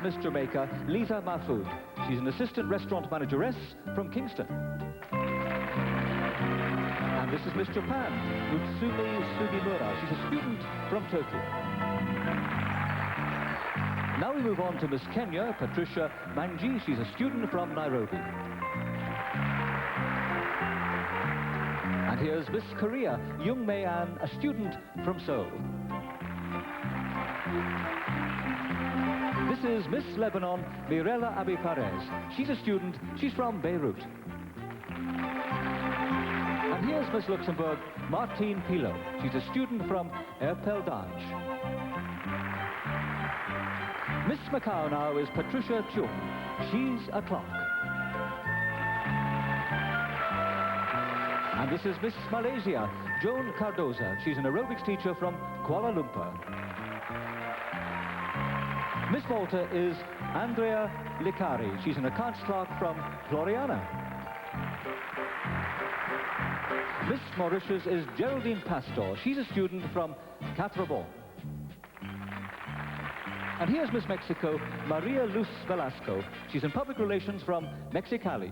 Miss Jamaica, Lisa Mahfood. She's an assistant restaurant manageress from Kingston. And this is Miss Japan, Utsumi Sugimura. She's a student from Turkey. Now we move on to Miss Kenya, Patricia Manji. She's a student from Nairobi. And here's Miss Korea, Jung Mei-an, a student from Seoul. This is Miss Lebanon, Mirella Abi-Perez. She's a student. She's from Beirut. And here's Miss Luxembourg, Martine Pilot. She's a student from Erpeldange. Miss Macau now is Patricia Chung. She's a clerk. And this is Miss Malaysia, Joan Cardoza. She's an aerobics teacher from Kuala Lumpur. Miss Malta is Andrea Licari. She's an accounts clerk from Floriana. Miss Mauritius is Geraldine Pastor. She's a student from Catrabon. And here's Miss Mexico, Maria Luz Velasco. She's in public relations from Mexicali.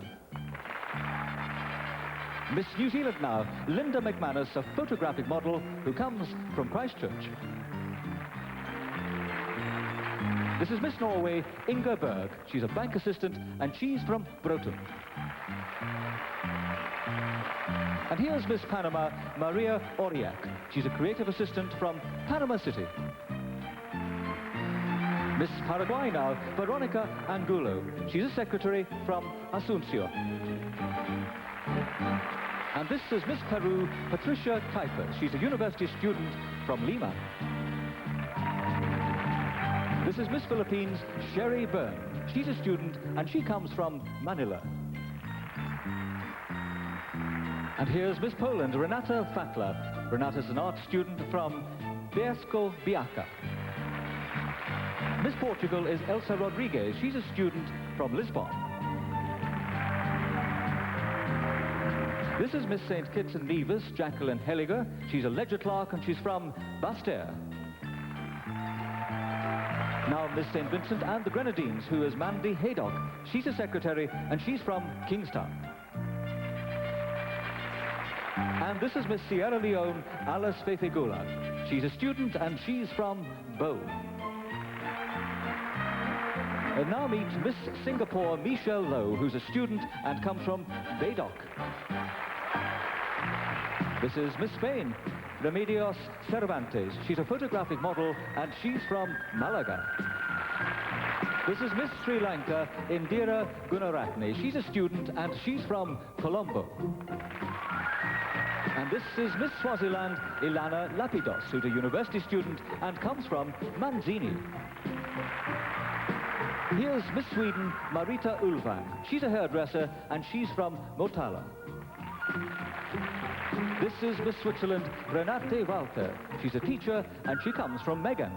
Miss New Zealand now, Linda McManus, a photographic model who comes from Christchurch. This is Miss Norway, Inga Berg. She's a bank assistant and she's from Broughton. And here's Miss Panama, Maria Oriak. She's a creative assistant from Panama City. Miss Paraguay now, Veronica Angulo. She's a secretary from Asuncion. And this is Miss Peru, Patricia Kuiper. She's a university student from Lima. This is Miss Philippines, Sherry Byrne. She's a student and she comes from Manila. And here's Miss Poland, Renata Fatla. Renata's an art student from Biesco Biaca. Miss Portugal is Elsa Rodriguez. She's a student from Lisbon. This is Miss St. Kitts and Nevis, Jacqueline Helliger. She's a ledger clerk and she's from Basse-Terre. Now Miss St. Vincent and the Grenadines, who is Mandy Haydock. She's a secretary and she's from Kingstown. And this is Miss Sierra Leone, Alice Fefegula. She's a student and she's from Bow. And now meet Miss Singapore, Michelle Lowe, who's a student and comes from Baydock. This is Miss Spain, Remedios Cervantes. She's a photographic model and she's from Malaga. This is Miss Sri Lanka, Indira Gunaratne. She's a student and she's from Colombo. And this is Miss Swaziland, Ilana Lapidos, who's a university student and comes from Manzini. Here's Miss Sweden, Marita Ulvang. She's a hairdresser and she's from Motala. This is Miss Switzerland, Renate Walter. She's a teacher and she comes from Megan.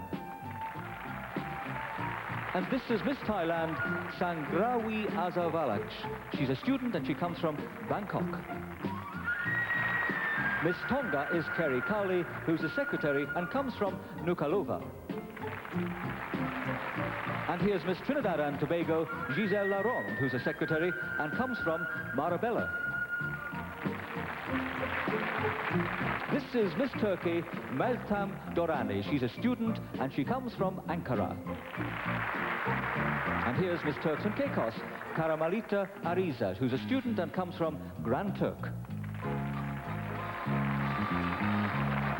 And this is Miss Thailand, Sangrawi Azavalach. She's a student and she comes from Bangkok. Miss Tonga is Kerry Cowley, who's a secretary and comes from Nukalova. And here's Miss Trinidad and Tobago, Giselle Laronde, who's a secretary and comes from Marabella. This is Miss Turkey, Meltem Dorani. She's a student and she comes from Ankara. And here's Miss Turks and Caicos, Karamalita Ariza, who's a student and comes from Grand Turk.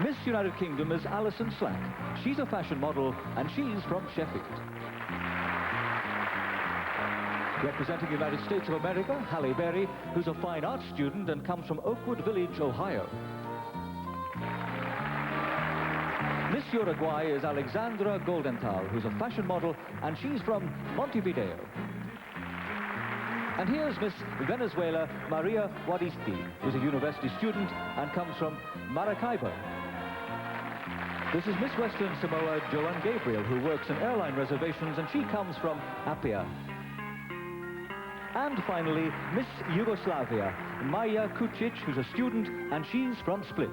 Miss United Kingdom is Alison Slack. She's a fashion model and she's from Sheffield. Representing the United States of America, Halle Berry, who's a fine arts student and comes from Oakwood Village, Ohio. Miss Uruguay is Alexandra Goldenthal, who's a fashion model, and she's from Montevideo. And here's Miss Venezuela, Maria Wadisti, who's a university student and comes from Maracaibo. This is Miss Western Samoa, Joan Gabriel, who works in airline reservations, and she comes from Apia. And finally, Miss Yugoslavia, Maja Kucic, who's a student, and she's from Split.